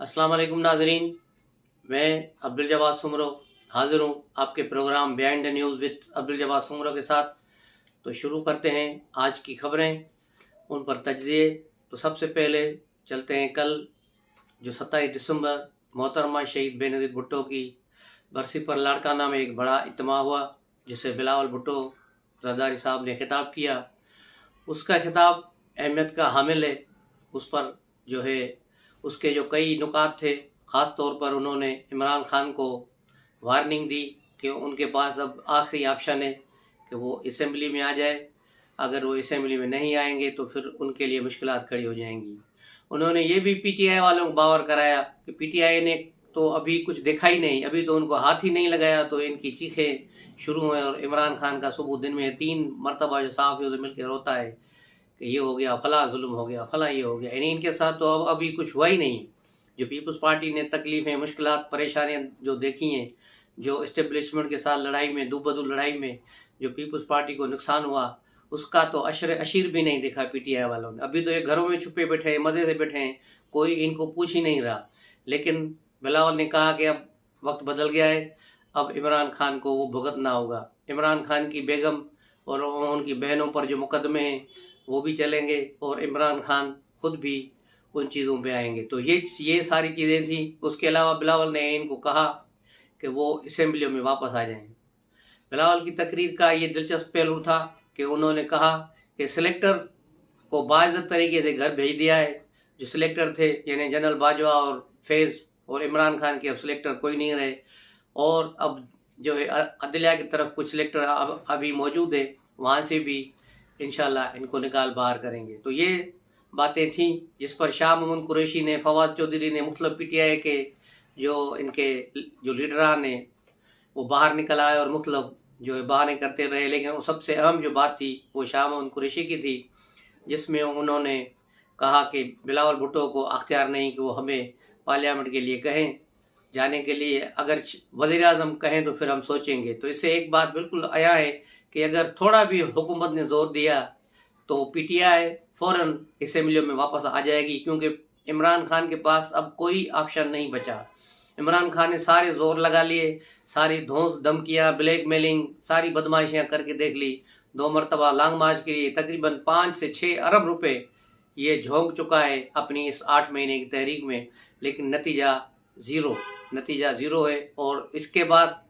अस्सलाम वालेकुम नाजरीन, मैं अब्दुल जवाद सुमरो हाजिर हूँ आपके programme behind the news with Abdul Jawad Soomro के साथ। तो शुरू करते हैं आज की खबरें, उन पर तज्ज़िये। तो सबसे पहले चलते हैं कल जो 27 दिसंबर मोहतरमा शहीद बेनज़ीर भुट्टो की बरसी पर लाड़काना में एक बड़ा इज्तिमा हुआ, जिसे बिलावल भुट्टो जरदारी साहब ने खिताब किया। उसका खिताब अहमियत का हामिल है। उस पर जो है उसके जो कई नुकात थे, ख़ास तौर पर उन्होंने इमरान खान को वार्निंग दी कि उनके पास अब आखिरी ऑप्शन है कि वो असेंबली में आ जाए। अगर वो असेंबली में नहीं आएंगे तो फिर उनके लिए मुश्किलात खड़ी हो जाएंगी। उन्होंने ये भी पीटीआई वालों को बावर कराया कि पीटीआई ने तो अभी कुछ देखा ही नहीं, अभी तो उनको हाथ ही नहीं लगाया तो इनकी चीखें शुरू हुए। और इमरान खान का सुबह दिन में 3 मरतबा जो सहाफ़ियों से मिलकर रोता है कि ये हो गया, फला जुल्म हो गया, फला ये हो गया, यानी इनके साथ तो अब अभी कुछ हुआ ही नहीं। जो पीपल्स पार्टी ने तकलीफ़ें, मुश्किलात, परेशानियाँ जो देखी हैं, जो इस्टेब्लिशमेंट के साथ लड़ाई में, दूबदू लड़ाई में जो पीपल्स पार्टी को नुकसान हुआ, उसका तो अशीर भी नहीं देखा पीटीआई वालों ने। अभी तो ये घरों में छुपे बैठे हैं, मज़े से बैठे हैं, कोई इनको पूछ ही नहीं रहा। लेकिन बिलावल ने कहा कि अब वक्त बदल गया है, अब इमरान खान को वो भुगतना होगा। इमरान खान की बेगम और उनकी बहनों पर जो मुकदमे हैं वो भी चलेंगे और इमरान खान खुद भी उन चीज़ों पे आएंगे। तो ये सारी चीज़ें थी। उसके अलावा बिलावल ने इनको कहा कि वो असेंबलियों में वापस आ जाएं। बिलावल की तकरीर का ये दिलचस्प पहलू था कि उन्होंने कहा कि सिलेक्टर को बाइज़्ज़त तरीके से घर भेज दिया है। जो सिलेक्टर थे यानी जनरल बाजवा और फैज़ और इमरान खान के अब सिलेक्टर कोई नहीं रहे, और अब जो है अदलिया की तरफ कुछ सिलेक्टर अब अभी मौजूद है, वहाँ से भी इंशाल्लाह इनको निकाल बाहर करेंगे। तो ये बातें थीं जिस पर शाह महमूद कुरैशी ने, फवाद चौधरी ने, मुख्तलिफ पीटीआई के जो इनके जो लीडरान ने वो बाहर निकल आए और मुख्तलिफ जो है बहाने करते रहे। लेकिन वो सबसे अहम जो बात थी वो शाह महमूद कुरैशी की थी, जिसमें उन्होंने कहा कि बिलावल भुट्टो को अख्तियार नहीं कि वो हमें पार्लियामेंट के लिए कहें जाने के लिए, अगर वज़ीर आज़म कहें तो फिर हम सोचेंगे। तो इससे एक बात बिल्कुल आया है कि अगर थोड़ा भी हुकूमत ने ज़ोर दिया तो पीटीआई फ़ौरन असेंबलियों में वापस आ जाएगी, क्योंकि इमरान खान के पास अब कोई ऑप्शन नहीं बचा। इमरान खान ने सारे ज़ोर लगा लिए, सारी धौंस धमकियाँ, ब्लैक मेलिंग, सारी बदमाशियाँ करके देख ली। 2 मरतबा लॉन्ग मार्च के लिए तकरीबन 5 से 6 अरब रुपए ये झोंक चुका है अपनी इस 8 महीने की तहरीक में, लेकिन नतीजा ज़ीरो है। और इसके बाद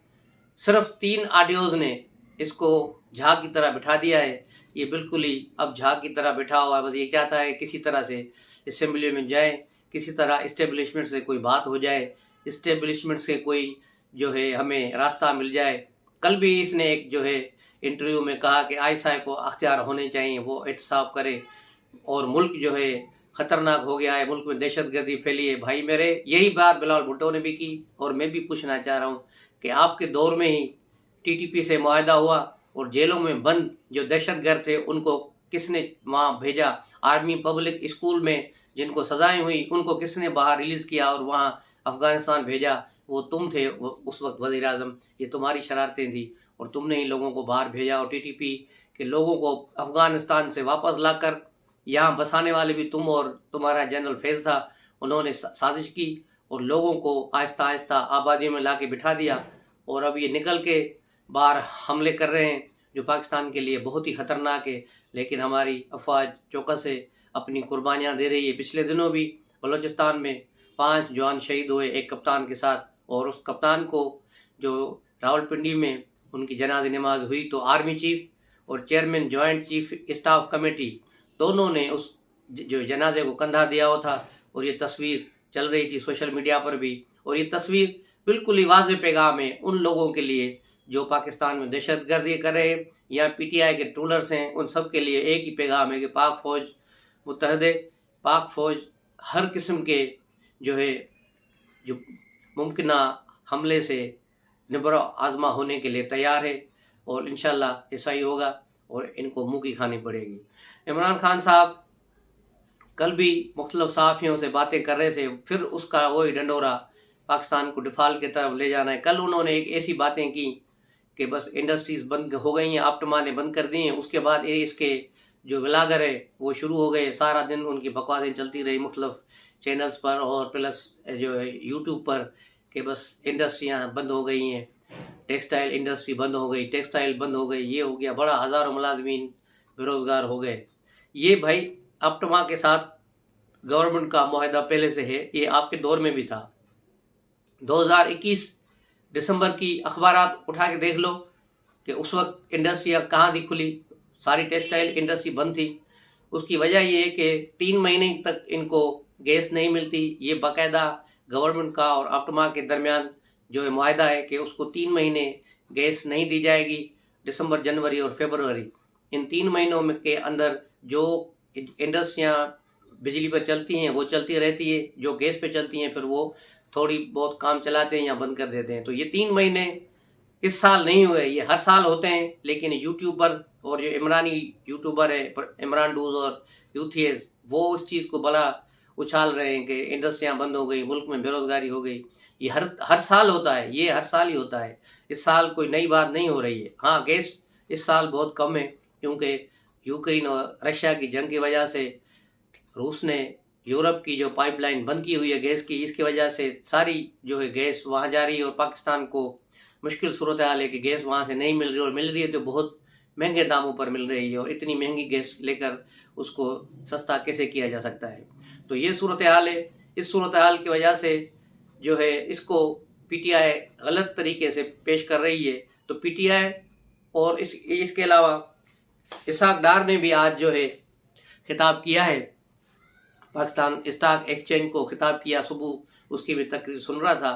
सिर्फ 3 ऑडियोज़ ने इसको झाग की तरह बिठा दिया है। ये बिल्कुल ही अब झाग की तरह बिठा हुआ है, बस ये चाहता है किसी तरह से असेंबली में जाए, किसी तरह इस्टेब्लिशमेंट से कोई बात हो जाए, इस्टेब्लिशमेंट से कोई जो है हमें रास्ता मिल जाए। कल भी इसने एक जो है इंटरव्यू में कहा कि आईएसआई को अख्तियार होने चाहिए, वो एहतसाब करे, और मुल्क जो है ख़तरनाक हो गया है, मुल्क में दहशतगर्दी फैली है। भाई मेरे, यही बात बिलावल भुट्टो ने भी की, और मैं भी पूछना चाह रहा हूँ कि आपके दौर में ही टीटीपी से मुआहदा हुआ और जेलों में बंद जो दहशतगर्द थे उनको किसने वहाँ भेजा? आर्मी पब्लिक स्कूल में जिनको सज़ाएं हुई उनको किसने बाहर रिलीज़ किया और वहाँ अफ़गानिस्तान भेजा? वो तुम थे उस वक्त वज़ीर आज़म। ये तुम्हारी शरारतें थी और तुमने ही लोगों को बाहर भेजा, और टीटीपी के लोगों को अफ़गानिस्तान से वापस लाकर यहाँ बसाने वाले भी तुम और तुम्हारा जनरल फैज़ था। उन्होंने साजिश की और लोगों को आहिस्ता आहिस्ता आबादियों में ला के बिठा दिया, और अब ये निकल के बाहर हमले कर रहे हैं जो पाकिस्तान के लिए बहुत ही ख़तरनाक है। लेकिन हमारी अफवाज चौकस से अपनी कुर्बानियाँ दे रही है। पिछले दिनों भी बलूचिस्तान में 5 जवान शहीद हुए एक कप्तान के साथ, और उस कप्तान को जो रावलपिंडी में उनकी जनाज़े नमाज हुई तो आर्मी चीफ और chairman joint chief staff committee दोनों ने उस जो जनाजे को कंधा दिया हुआ था, और ये तस्वीर चल रही थी सोशल मीडिया पर भी। और ये तस्वीर बिल्कुल ही वाज़ेह पैगाम है उन लोगों के लिए जो पाकिस्तान में दहशतगर्दी कर रहे हैं या पीटीआई के ट्रोलर्स हैं। उन सब के लिए एक ही पैगाम है कि पाक फ़ौज मुत्तहदे, पाक फ़ौज हर किस्म के जो है जो मुमकिन हमले से निबर आज़मा होने के लिए तैयार है, और इंशाल्लाह ऐसा ही होगा और इनको मुँह की खानी पड़ेगी। इमरान खान साहब कल भी मुख्तलिफ सहाफ़ियों से बातें कर रहे थे, फिर उसका वही डंडोरा पाकिस्तान को डिफ़ॉल्ट की तरफ ले जाना है। कल उन्होंने एक ऐसी बातें की कि बस इंडस्ट्रीज़ बंद हो गई हैं, आपटमा ने बंद कर दी हैं, उसके बाद इसके जो व्लागर है वो शुरू हो गए। सारा दिन उनकी बकवासें चलती रही मुख्तलिफ चैनल्स पर और प्लस जो है यूट्यूब पर कि बस इंडस्ट्रियां बंद हो गई हैं, टेक्सटाइल इंडस्ट्री बंद हो गई, टेक्सटाइल बंद हो गई, ये हो गया, बड़ा हज़ारों मुलाजमीन बेरोज़गार हो गए। ये भाई अपटमा के साथ गवर्नमेंट का मुआहदा पहले से है, ये आपके दौर में भी था। 2021 दिसंबर की अखबारात उठा के देख लो कि उस वक्त इंडस्ट्रियाँ कहाँ थी खुली, सारी टेक्सटाइल इंडस्ट्री बंद थी। उसकी वजह ये है कि 3 महीने तक इनको गैस नहीं मिलती। ये बाकायदा गवर्नमेंट का और अपटमा के दरमियान जो है मुआहदा है कि उसको 3 महीने गैस नहीं दी जाएगी, दिसंबर, जनवरी और फरवरी। इन 3 महीनों में के अंदर जो इंडस्ट्रियाँ बिजली पर चलती हैं वो चलती रहती है, जो गैस पे चलती हैं फिर वो थोड़ी बहुत काम चलाते हैं या बंद कर देते हैं। तो ये 3 महीने इस साल नहीं हुए, ये हर साल होते हैं। लेकिन यूट्यूबर और जो इमरानी यूट्यूबर है इमरान डूज और यूथियस, वो उस चीज़ को बड़ा उछाल रहे हैं कि इंडस्ट्रियाँ बंद हो गई, मुल्क में बेरोज़गारी हो गई। ये हर साल होता है, ये हर साल ही होता है, इस साल कोई नई बात नहीं हो रही है। हाँ, गैस इस साल बहुत कम है क्योंकि यूक्रेन और रशिया की जंग की वजह से रूस ने यूरोप की जो पाइपलाइन बंद की हुई है गैस की, इसकी वजह से सारी जो है गैस वहाँ जा रही है और पाकिस्तान को मुश्किल सूरत हाल है कि गैस वहाँ से नहीं मिल रही, और मिल रही है तो बहुत महंगे दामों पर मिल रही है, और इतनी महंगी गैस लेकर उसको सस्ता कैसे किया जा सकता है। तो ये सूरत हाल है। इस सूरत हाल की वजह से जो है इसको पीटीआई गलत तरीके से पेश कर रही है। तो पीटीआई और इसके अलावा इसाक डार ने भी आज जो है खिताब किया है, पाकिस्तान स्टॉक एक्सचेंज को खिताब किया। सुबह उसकी भी तकरीर सुन रहा था,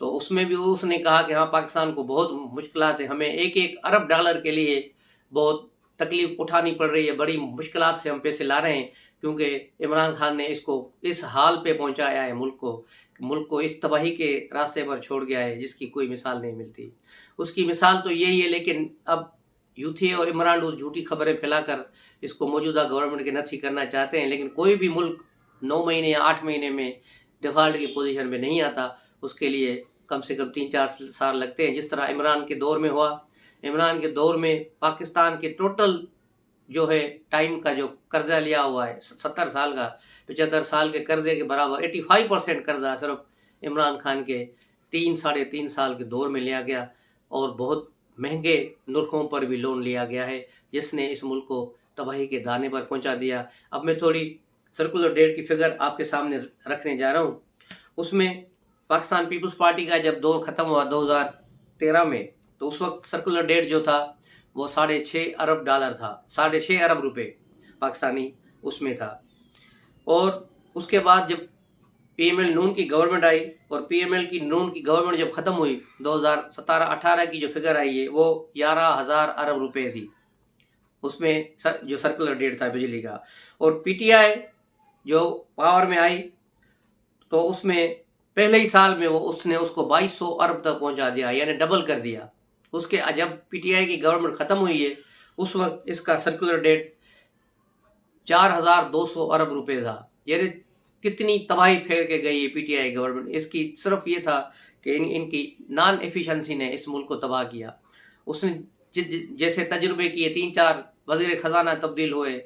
तो उसमें भी उसने कहा कि हाँ, पाकिस्तान को बहुत मुश्किलात है, हमें एक अरब डॉलर के लिए बहुत तकलीफ उठानी पड़ रही है, बड़ी मुश्किलात से हम पैसे ला रहे हैं, क्योंकि इमरान खान ने इसको इस हाल पे पहुंचाया है, मुल्क को इस तबाही के रास्ते पर छोड़ गया है जिसकी कोई मिसाल नहीं मिलती। उसकी मिसाल तो यही है, लेकिन अब यूथी और इमरान डूज झूठी खबरें फैलाकर इसको मौजूदा गवर्नमेंट के नफी करना चाहते हैं। लेकिन कोई भी मुल्क 9 महीने या 8 महीने में डिफ़ॉल्ट की पोजीशन में नहीं आता, उसके लिए कम से कम 3-4 साल लगते हैं, जिस तरह इमरान के दौर में हुआ। इमरान के दौर में पाकिस्तान के टोटल जो है टाइम का जो कर्जा लिया हुआ है 70 साल का, 75 साल के कर्जे के बराबर 85% कर्जा सिर्फ इमरान खान के 3-3.5 साल के दौर में लिया गया, और बहुत महंगे नुर्खों पर भी लोन लिया गया है, जिसने इस मुल्क को तबाही के दाने पर पहुंचा दिया। अब मैं थोड़ी सर्कुलर डेट की फिगर आपके सामने रखने जा रहा हूँ। उसमें पाकिस्तान पीपल्स पार्टी का जब दौर ख़त्म हुआ 2013 में, तो उस वक्त सर्कुलर डेट जो था वो 6.5 अरब डॉलर था, 6.5 अरब रुपए पाकिस्तानी उसमें था। और उसके बाद जब पीएमएल नून की गवर्नमेंट आई, और पीएमएल की नून की गवर्नमेंट जब ख़त्म हुई 2017-18 की जो फिगर आई है वो 11,000 अरब रुपए थी, उसमें जो सर्कुलर डेट था बिजली का। और पीटीआई जो पावर में आई तो उसमें पहले ही साल में उसने उसको 2200 अरब तक पहुंचा दिया, यानी डबल कर दिया। उसके जब पीटीआई की गवर्नमेंट ख़त्म हुई है उस वक्त इसका सर्कुलर डेट 4,200 अरब रुपए था। यानी कितनी तबाही फेर के गई है पीटीआई गवर्नमेंट। इसकी सिर्फ ये था कि इनकी नॉन एफिशिएंसी ने इस मुल्क को तबाह किया। उसने जैसे तजुर्बे किए, 3-4 वज़ीर ख़जाना तब्दील हुए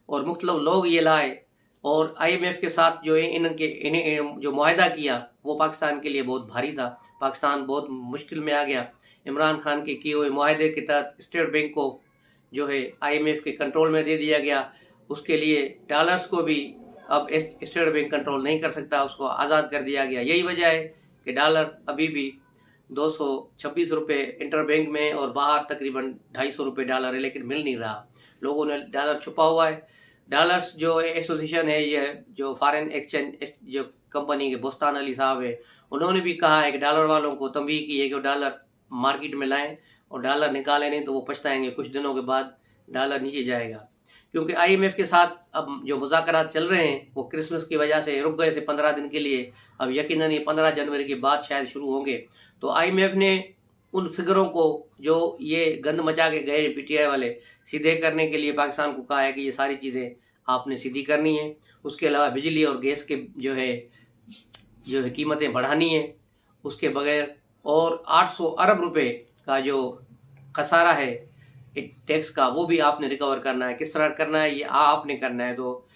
और मुख्तलिफ लोग ये लाए, और IMF के साथ जो इन्हें जो मुआहदा किया वो पाकिस्तान के लिए बहुत भारी था। पाकिस्तान बहुत मुश्किल में आ गया। इमरान खान के किए हुए मुआहदे के तहत स्टेट बैंक को जो है IMF के कंट्रोल में दे दिया गया। उसके लिए डॉलर्स को भी अब स्टेट बैंक कंट्रोल नहीं कर सकता, उसको आज़ाद कर दिया गया। यही वजह है कि डॉलर अभी भी 226 रुपये इंटर बैंक में और बाहर तकरीबन 250 रुपये डॉलर है, लेकिन मिल नहीं रहा। लोगों ने डॉलर छुपा हुआ है। डॉलर्स जो एसोसिएशन है, ये जो फॉरेन एक्सचेंज जो कंपनी के बोस्तान अली साहब है, उन्होंने भी कहा है कि डॉलर वालों को तंबीह की है कि डॉलर मार्केट में लाएं, और डॉलर निकालें नहीं तो वो पछताएंगे, कुछ दिनों के बाद डॉलर नीचे जाएगा। क्योंकि IMF के साथ अब जो मुज़ाकरात चल रहे हैं वो क्रिसमस की वजह से रुक गए थे 15 दिन के लिए। अब यकीनन ये 15 जनवरी के बाद शायद शुरू होंगे। तो IMF ने उन फिगरों को जो ये गंद मचा के गए पीटीआई वाले, सीधे करने के लिए पाकिस्तान को कहा है कि ये सारी चीज़ें आपने सीधी करनी है। उसके अलावा बिजली और गैस के जो है कीमतें बढ़ानी है। उसके बगैर और 800 अरब रुपए का जो खसारा है टैक्स का, वो भी आपने रिकवर करना है। किस तरह करना है ये आपने करना है। तो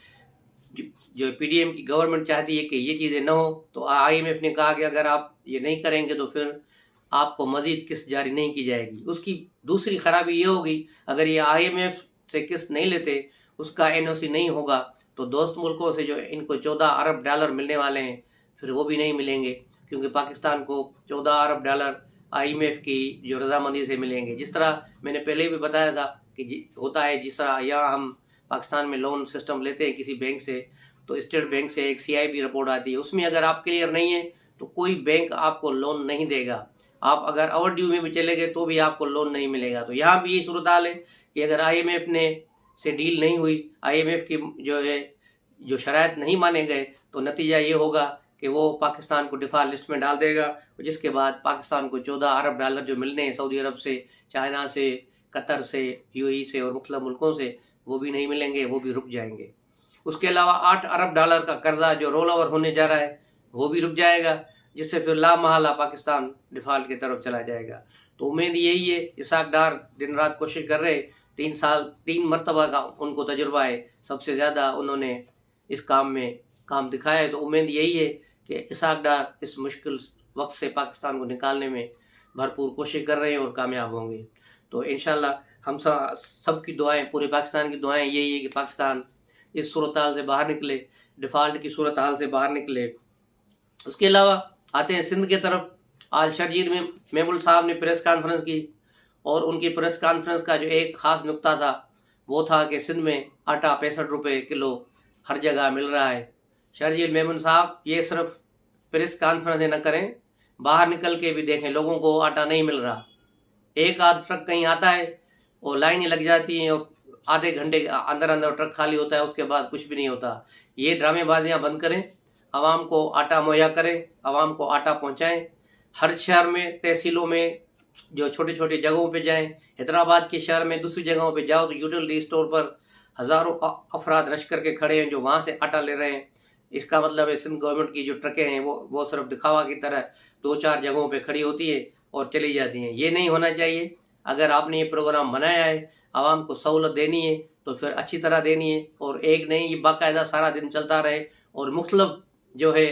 جو PDM کی گورنمنٹ چاہتی ہے کہ یہ چیزیں نہ ہو، تو IMF نے کہا کہ اگر آپ یہ نہیں کریں گے تو پھر آپ کو مزید قسط جاری نہیں کی جائے گی۔ اس کی دوسری خرابی یہ ہوگی، اگر یہ IMF سے قسط نہیں لیتے، اس کا NOC نہیں ہوگا، تو دوست ملکوں سے جو ان کو 14 ارب ڈالر ملنے والے ہیں پھر وہ بھی نہیں ملیں گے، کیونکہ پاکستان کو 14 ارب ڈالر IMF کی جو رضامندی سے ملیں گے۔ جس طرح میں نے پہلے بھی بتایا تھا کہ ہوتا ہے، جس طرح یہاں ہم پاکستان میں لون سسٹم لیتے ہیں کسی بینک سے، تو اسٹیٹ بینک سے ایک CIB رپورٹ آتی ہے، اس میں اگر آپ کلیئر نہیں ہیں تو کوئی بینک آپ کو لون نہیں دے گا۔ آپ اگر اوور ڈیو میں بھی چلے گئے تو بھی آپ کو لون نہیں ملے گا۔ تو یہاں بھی یہ صورتحال ہے کہ اگر IMF نے سے ڈیل نہیں ہوئی، IMF کی جو شرائط نہیں مانے گئے، تو نتیجہ یہ ہوگا کہ وہ پاکستان کو ڈیفالٹ لسٹ میں ڈال دے گا، جس کے بعد پاکستان کو 14 ارب ڈالر جو ملنے ہیں سعودی عرب سے، چائنا سے، قطر سے، UAE سے اور مختلف ملکوں سے، وہ بھی نہیں ملیں گے، وہ بھی رک جائیں گے۔ اس کے علاوہ 8 ارب ڈالر کا قرضہ جو رول اوور ہونے جا رہا ہے وہ بھی رک جائے گا، جس سے پھر لا محالہ پاکستان ڈیفالٹ کی طرف چلا جائے گا۔ تو امید یہی ہے، اسحاق ڈار دن رات کوشش کر رہے، 3 مرتبہ کا ان کو تجربہ ہے، سب سے زیادہ انہوں نے اس کام میں کام دکھایا ہے۔ تو امید یہی ہے کہ اسحاق ڈار اس مشکل وقت سے پاکستان کو نکالنے میں بھرپور کوشش کر رہے ہیں اور کامیاب ہوں گے۔ تو انشاءاللہ ہم سب کی دعائیں، پورے پاکستان کی دعائیں یہی ہے کہ پاکستان اس صورتحال سے باہر نکلے، ڈیفالٹ کی صورتحال سے باہر نکلے۔ اس کے علاوہ آتے ہیں سندھ کی طرف۔ آج شرجیل میں میمول صاحب نے پریس کانفرنس کی، اور ان کی پریس کانفرنس کا جو ایک خاص نقطہ تھا وہ تھا کہ سندھ میں آٹا 65 روپے کلو ہر جگہ مل رہا ہے۔ شرجیل میمون صاحب یہ صرف پریس کانفرنس نہ کریں، باہر نکل کے بھی دیکھیں، لوگوں کو آٹا نہیں مل رہا۔ ایک آدھ ٹرک کہیں آتا ہے اور لائنیں لگ جاتی ہیں اور آدھے گھنٹے اندر ٹرک خالی ہوتا ہے، اس کے بعد کچھ بھی نہیں ہوتا۔ یہ ڈرامے بازیاں بند کریں، عوام کو آٹا مہیا کریں، عوام کو آٹا پہنچائیں۔ ہر شہر میں، تحصیلوں میں، جو چھوٹے چھوٹے جگہوں پہ جائیں، حیدرآباد کے شہر میں دوسری جگہوں پہ جاؤ تو یوٹیلٹی اسٹور پر ہزاروں افراد رش کر کے کھڑے ہیں جو وہاں سے آٹا لے رہے ہیں۔ اس کا مطلب ہے سندھ گورنمنٹ کی جو ٹرکیں ہیں وہ صرف دکھاوا کی طرح 2-4 جگہوں پہ کھڑی ہوتی ہے اور چلی جاتی ہیں۔ یہ نہیں ہونا چاہیے۔ اگر آپ نے یہ پروگرام بنایا ہے، عوام کو سہولت دینی ہے تو پھر اچھی طرح دینی ہے، اور ایک نہیں، یہ باقاعدہ سارا دن چلتا رہے، اور مختلف جو ہے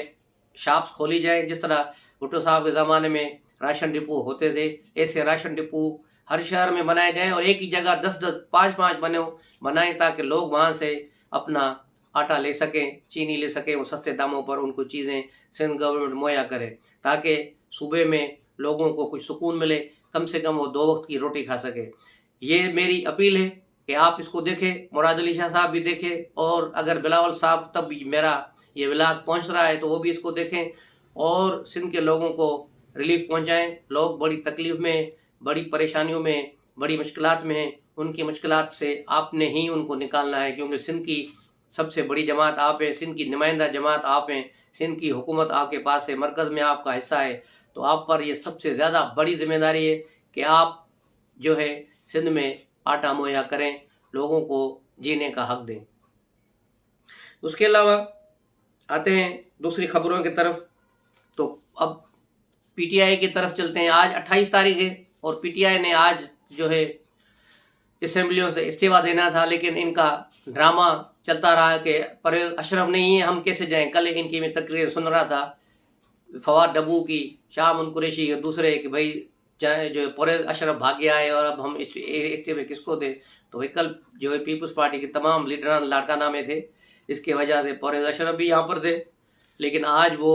شاپس کھولی جائیں۔ جس طرح بھٹو صاحب کے زمانے میں راشن ڈپو ہوتے تھے، ایسے راشن ڈپو ہر شہر میں بنائے جائیں، اور ایک ہی جگہ 10-10 5-5 بنائیں تاکہ لوگ وہاں سے اپنا آٹا لے سکیں، چینی لے سکیں، وہ سستے داموں پر ان کو چیزیں سندھ گورنمنٹ مہیا کرے، تاکہ صوبے میں لوگوں کو کچھ سکون ملے، کم سے کم وہ 2 وقت کی روٹی کھا سکے۔ یہ میری اپیل ہے کہ آپ اس کو دیکھیں، مراد علی شاہ صاحب بھی دیکھیں، اور اگر بلاول صاحب تب میرا یہ ولاگ پہنچ رہا ہے تو وہ بھی اس کو دیکھیں اور سندھ کے لوگوں کو ریلیف پہنچائیں۔ لوگ بڑی تکلیف میں، بڑی پریشانیوں میں، بڑی مشکلات میں ہیں، ان کی مشکلات سے آپ نے ہی ان کو نکالنا ہے، کیونکہ سندھ کی سب سے بڑی جماعت آپ ہیں، سندھ کی نمائندہ جماعت آپ ہیں، سندھ کی حکومت آپ کے پاس ہے، مرکز میں آپ کا حصہ ہے، تو آپ پر یہ سب سے زیادہ بڑی ذمہ داری ہے کہ آپ جو ہے سندھ میں آٹا مہیا کریں، لوگوں کو جینے کا حق دیں۔ اس کے علاوہ آتے ہیں دوسری خبروں کی طرف، تو اب PTI کی طرف چلتے ہیں۔ آج 28 تاریخ ہے اور PTI نے آج جو ہے اسمبلیوں سے استعفیٰ دینا تھا، لیکن ان کا ڈرامہ چلتا رہا کہ پرویز اشرف نہیں ہے، ہم کیسے جائیں۔ کل ان کی میں تقریر سن رہا تھا، فواد ڈبو کی، شاہ من قریشی اور دوسرے، کہ بھائی جو پرویز اشرف بھاگ گیا ہے اور اب ہم استعفے کس کو دیں۔ تو کل جو ہے پیپلز پارٹی کے تمام لیڈران لاڑکانہ میں تھے، اس کی وجہ سے پرویز اشرف بھی یہاں پر تھے، لیکن آج وہ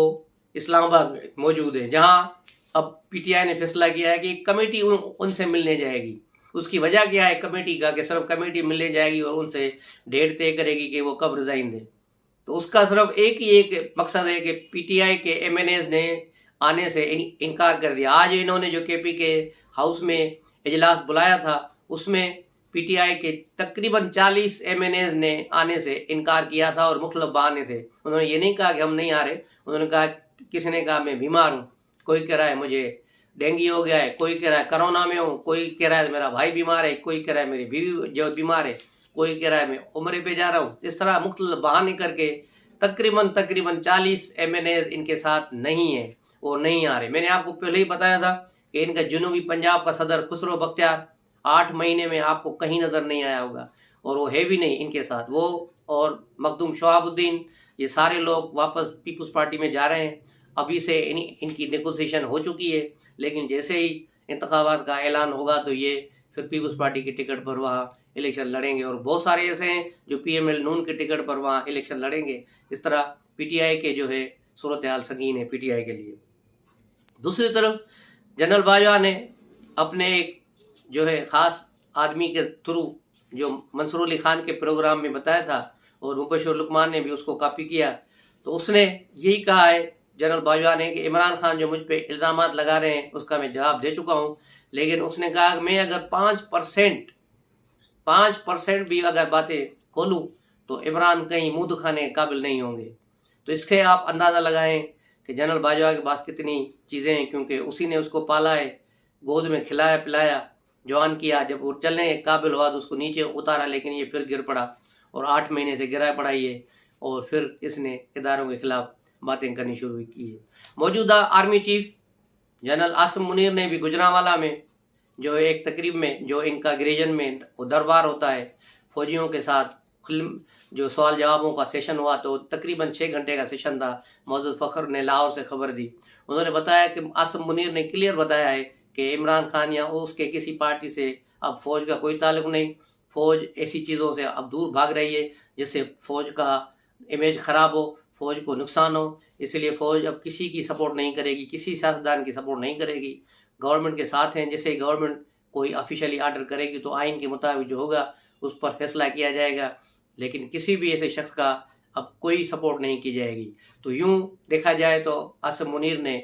اسلام آباد میں موجود ہیں، جہاں اب PTI نے فیصلہ کیا ہے کہ کمیٹی ان سے ملنے جائے گی۔ اس کی وجہ کیا ہے کمیٹی کا، کہ صرف کمیٹی ملنے جائے گی اور ان سے ڈیٹ طے کرے گی کہ وہ کب ریزائن دیں۔ تو اس کا صرف ایک مقصد ہے کہ PTI کے MNAs نے آنے سے انکار کر دیا۔ آج انہوں نے جو KP کے ہاؤس میں اجلاس بلایا تھا، اس میں PTI کے تقریباً 40 MNAs نے آنے سے انکار کیا تھا، اور مختلف بہانے تھے۔ انہوں نے یہ نہیں کہا کہ ہم نہیں آ رہے، انہوں نے کہا، کسی نے کہا میں بیمار ہوں، کوئی کہہ رہا ہے مجھے ڈینگی ہو گیا ہے، کوئی کہہ رہا ہے کرونا میں ہوں، کوئی کہہ رہا ہے میرا بھائی بیمار ہے، کوئی کہہ رہا ہے میری بیوی جو بیمار ہے، کوئی کہہ رہا ہے میں عمرے پہ جا رہا ہوں۔ اس طرح مختلف بہانے کر کے تقریباً 40 MNAs ان کے ساتھ نہیں ہیں، وہ نہیں آ رہے۔ میں نے آپ کو پہلے ہی بتایا تھا کہ ان کا جنوبی پنجاب کا صدر خسرو بختیار 8 مہینے میں آپ کو کہیں نظر نہیں آیا ہوگا، اور وہ ہے بھی نہیں ان کے ساتھ. وہ اور مخدوم شہاب الدین یہ سارے لوگ واپس پیپلز پارٹی میں جا رہے ہیں. ابھی سے ان کی نیگوسیشن ہو چکی ہے، لیکن جیسے ہی انتخابات کا اعلان ہوگا تو یہ پھر پیپلز پارٹی کی ٹکٹ پر وہاں الیکشن لڑیں گے، اور بہت سارے ایسے ہیں جو پی ایم ایل نون کے ٹکٹ پر وہاں الیکشن لڑیں گے. اس طرح پی ٹی آئی کے جو ہے صورتحال سنگین ہے پی ٹی آئی کے لیے. دوسری طرف جنرل باجوہ نے اپنے ایک جو ہے خاص آدمی کے تھرو جو منصور علی خان کے پروگرام میں بتایا تھا، اور مبشر لقمان نے بھی اس کو کاپی کیا، تو اس نے یہی کہا ہے جنرل باجوہ نے کہ عمران خان جو مجھ پہ الزامات لگا رہے ہیں اس کا میں جواب دے چکا ہوں، لیکن اس نے کہا کہ میں اگر 5% بھی اگر باتیں کھولوں تو عمران کہیں منہ دکھانے کے قابل نہیں ہوں گے. تو اس کے آپ اندازہ لگائیں کہ جنرل باجوہ کے پاس کتنی چیزیں ہیں، کیونکہ اسی نے اس کو پالا ہے، گود میں کھلایا پلایا، جوان کیا. جب وہ چلنے کے قابل ہوا تو اس کو نیچے اتارا، لیکن یہ پھر گر پڑا اور 8 مہینے سے گرا پڑا یہ، اور پھر اس نے اداروں کے خلاف باتیں کرنی شروع کی ہے. موجودہ army chief general Asim Munir نے بھی گجرانوالہ میں جو ایک تقریب میں جو ان کا گریجن میں دربار ہوتا ہے فوجیوں کے ساتھ جو سوال جوابوں کا سیشن ہوا، تو تقریباً 6 گھنٹے کا سیشن تھا. معزز فخر نے لاہور سے خبر دی، انہوں نے بتایا کہ عاصم منیر نے کلیئر بتایا ہے کہ عمران خان یا اس کے کسی پارٹی سے اب فوج کا کوئی تعلق نہیں. فوج ایسی چیزوں سے اب دور بھاگ رہی ہے جس سے فوج کا امیج خراب ہو، فوج کو نقصان ہو. اس لیے فوج اب کسی کی سپورٹ نہیں کرے گی، کسی سیاستدان کی سپورٹ نہیں کرے گی، گورنمنٹ کے ساتھ ہیں. جیسے گورنمنٹ کوئی آفیشیلی آرڈر کرے گی تو آئین کے مطابق جو ہوگا اس پر فیصلہ کیا جائے گا، لیکن کسی بھی ایسے شخص کا اب کوئی سپورٹ نہیں کی جائے گی. تو یوں دیکھا جائے تو عاصم منیر نے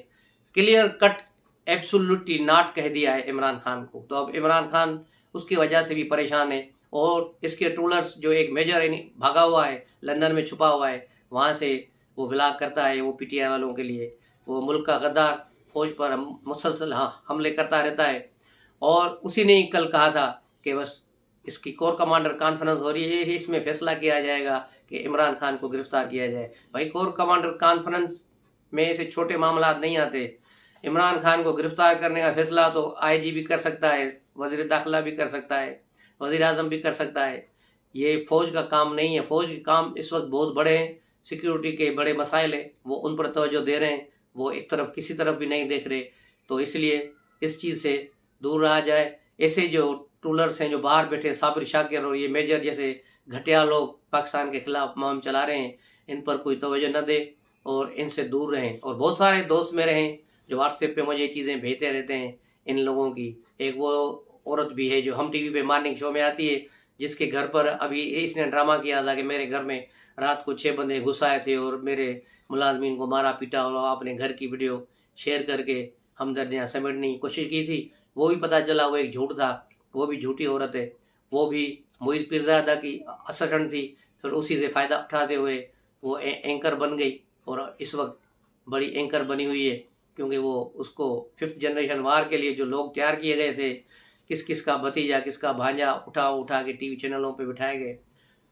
کلیئر کٹ ایبسولوٹلی ناٹ کہہ دیا ہے عمران خان کو. تو اب عمران خان اس کی وجہ سے بھی پریشان ہے، اور اس کے ٹرولرز جو ایک میجر بھاگا ہوا ہے، لندن میں چھپا ہوا ہے، وہاں سے وہ ولاگ کرتا ہے وہ پی ٹی آئی والوں کے لیے. وہ ملک کا غدار فوج پر مسلسل حملے کرتا رہتا ہے، اور اسی نے کل کہا تھا کہ بس اس کی کور کمانڈر کانفرنس ہو رہی ہے، اس میں فیصلہ کیا جائے گا کہ عمران خان کو گرفتار کیا جائے. بھائی کور کمانڈر کانفرنس میں ایسے چھوٹے معاملات نہیں آتے. عمران خان کو گرفتار کرنے کا فیصلہ تو آئی جی بھی کر سکتا ہے، وزیر داخلہ بھی کر سکتا ہے، وزیر اعظم بھی کر سکتا ہے. یہ فوج کا کام نہیں ہے. فوج کے کام اس وقت بہت بڑے ہیں، سیکیورٹی کے بڑے مسائل ہیں، وہ ان پر توجہ دے رہے ہیں، وہ اس طرف کسی طرف بھی نہیں دیکھ رہے. تو اس لیے اس چیز سے دور رہا جائے. ایسے جو ٹرولرز ہیں جو باہر بیٹھے صابر شاکر اور یہ میجر جیسے گھٹیا لوگ پاکستان کے خلاف مہم چلا رہے ہیں، ان پر کوئی توجہ نہ دے اور ان سے دور رہیں. اور بہت سارے دوست میرے ہیں جو واٹس ایپ پہ مجھے یہ چیزیں بھیجتے رہتے ہیں ان لوگوں کی. ایک وہ عورت بھی ہے جو ہم ٹی وی پہ مارننگ شو میں آتی ہے، جس کے گھر پر ابھی اس نے ڈرامہ کیا تھا کہ میرے گھر میں رات کو 6 بندے گھس آئے تھے اور میرے ملازمین کو مارا پیٹا، اور آپ نے گھر کی ویڈیو شیئر کر کے ہمدردیاں سمیٹنے کی کوشش کی تھی. وہ بھی پتہ چلا وہ ایک جھوٹ تھا، وہ بھی جھوٹی عورت ہے. وہ بھی معید پیرزادہ کی اسسٹنٹ تھی، پھر اسی سے فائدہ اٹھاتے ہوئے وہ اینکر بن گئی، اور اس وقت بڑی اینکر بنی ہوئی ہے، کیونکہ وہ اس کو 5th جنریشن وار کے لیے جو لوگ تیار کیے گئے تھے، کس کس کا بھتیجا کس کا بھانجا اٹھا کے ٹی وی چینلوں پہ بٹھائے گئے.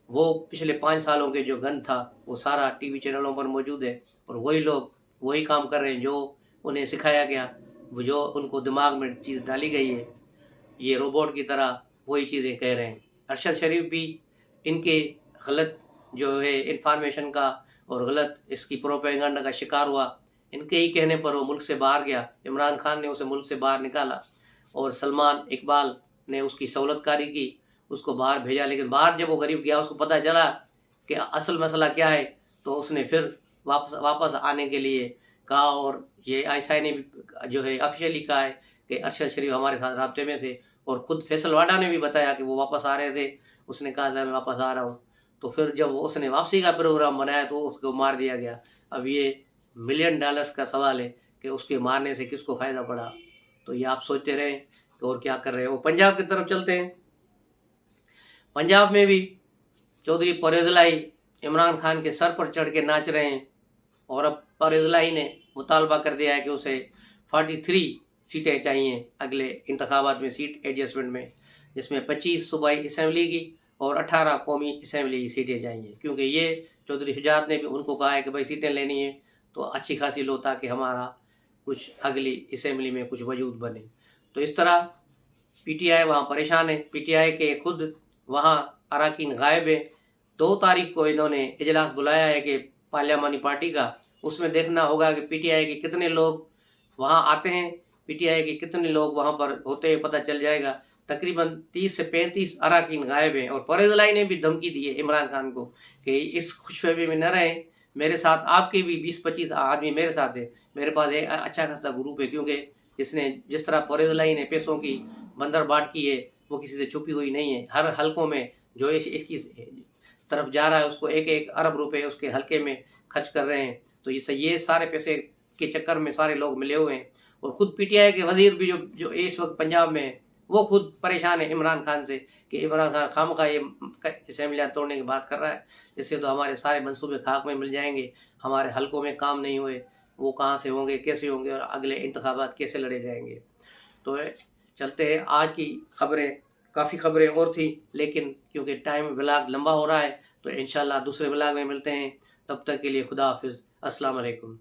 وہ پچھلے 5 سالوں کے جو گند تھا وہ سارا ٹی وی چینلوں پر موجود ہے، اور وہی لوگ وہی کام کر رہے ہیں جو انہیں سکھایا گیا، وہ جو ان کو دماغ میں چیز ڈالی گئی ہے، یہ روبوٹ کی طرح وہی چیزیں کہہ رہے ہیں. ارشد شریف بھی ان کے غلط جو ہے انفارمیشن کا اور غلط اس کی پروپیگنڈا کا شکار ہوا. ان کے ہی کہنے پر وہ ملک سے باہر گیا. عمران خان نے اسے ملک سے باہر نکالا، اور سلمان اقبال نے اس کی سہولت کاری کی، اس کو باہر بھیجا. لیکن باہر جب وہ غریب گیا، اس کو پتہ چلا کہ اصل مسئلہ کیا ہے، تو اس نے پھر واپس آنے کے لیے کہا. اور یہ آئی ایس آئی نے بھی جو ہے آفیشیلی کہا ہے کہ ارشد شریف ہمارے ساتھ رابطے میں تھے، اور خود فیصل واڈا نے بھی بتایا کہ وہ واپس آ رہے تھے. اس نے کہا تھا میں واپس آ رہا ہوں. تو پھر جب اس نے واپسی کا پروگرام بنایا تو اس کو مار دیا گیا. اب یہ $1 ملین کا سوال ہے کہ اس کے مارنے سے کس کو فائدہ پڑا. تو یہ آپ سوچتے رہیں کہ اور کیا کر رہے ہیں. وہ پنجاب کی طرف چلتے ہیں. پنجاب میں بھی چودھری پرویز الہی عمران خان کے سر پر چڑھ کے ناچ رہے ہیں، اور اب پرویز الہی نے مطالبہ کر دیا ہے کہ اسے 43 سیٹیں چاہیے اگلے انتخابات میں، سیٹ ایڈجسٹمنٹ میں، جس میں 25 صوبائی اسمبلی کی اور 18 قومی اسمبلی کی سیٹیں چاہیے. کیونکہ یہ چودھری شجاعت نے بھی ان کو کہا ہے کہ بھائی سیٹیں لینی ہے تو اچھی خاصی لو، تاکہ ہمارا کچھ اگلی اسمبلی میں کچھ وجود بنے. تو اس طرح پی ٹی آئی وہاں پریشان ہے. پی ٹی آئی کے خود وہاں अरकान गायब हैं। 2 तारीख को इन्होंने इजलास बुलाया है कि पार्लियामानी पार्टी का, उसमें देखना होगा कि पीटीआई के कितने लोग वहाँ आते हैं, पीटीआई के कितने लोग वहाँ पर होते हैं, पता चल जाएगा। तकरीबन 30 से 35 अरकान गायब हैं। और परवेज़ इलाही ने भी धमकी दी है इमरान खान को कि इस खुशफहमी में न रहें, मेरे साथ आपके भी 20-25 आदमी मेरे साथ है, मेरे पास एक अच्छा खासा ग्रुप है, क्योंकि इसने जिस तरह परवेज़ इलाही ने पैसों की बंदरबाट की है वो किसी से छुपी हुई नहीं है। हर हलकों में जो इसकी तरफ जा रहा है उसको 1-1 अरब रुपए उसके हलके में खर्च कर रहे हैं। तो ये सारे पैसे के चक्कर में सारे लोग मिले हुए हैं। और ख़ुद पीटीआई के वज़ीर भी जो इस वक्त पंजाब में है, वो खुद परेशान है इमरान खान से कि इमरान खान खामखा ये असेंबलियाँ तोड़ने की बात कर रहा है, इससे तो हमारे सारे मंसूबे खाक में मिल जाएंगे, हमारे हलकों में काम नहीं हुए, वो कहाँ से होंगे, कैसे होंगे, और अगले इंतखाबात कैसे लड़े जाएंगे। तो चलते हैं, आज की खबरें, काफ़ी खबरें और थी, लेकिन क्योंकि टाइम व्लॉग लंबा हो रहा है तो इंशाल्लाह दूसरे व्लॉग में मिलते हैं। तब तक के लिए खुदा हाफिज़, अस्सलाम वालेकुम।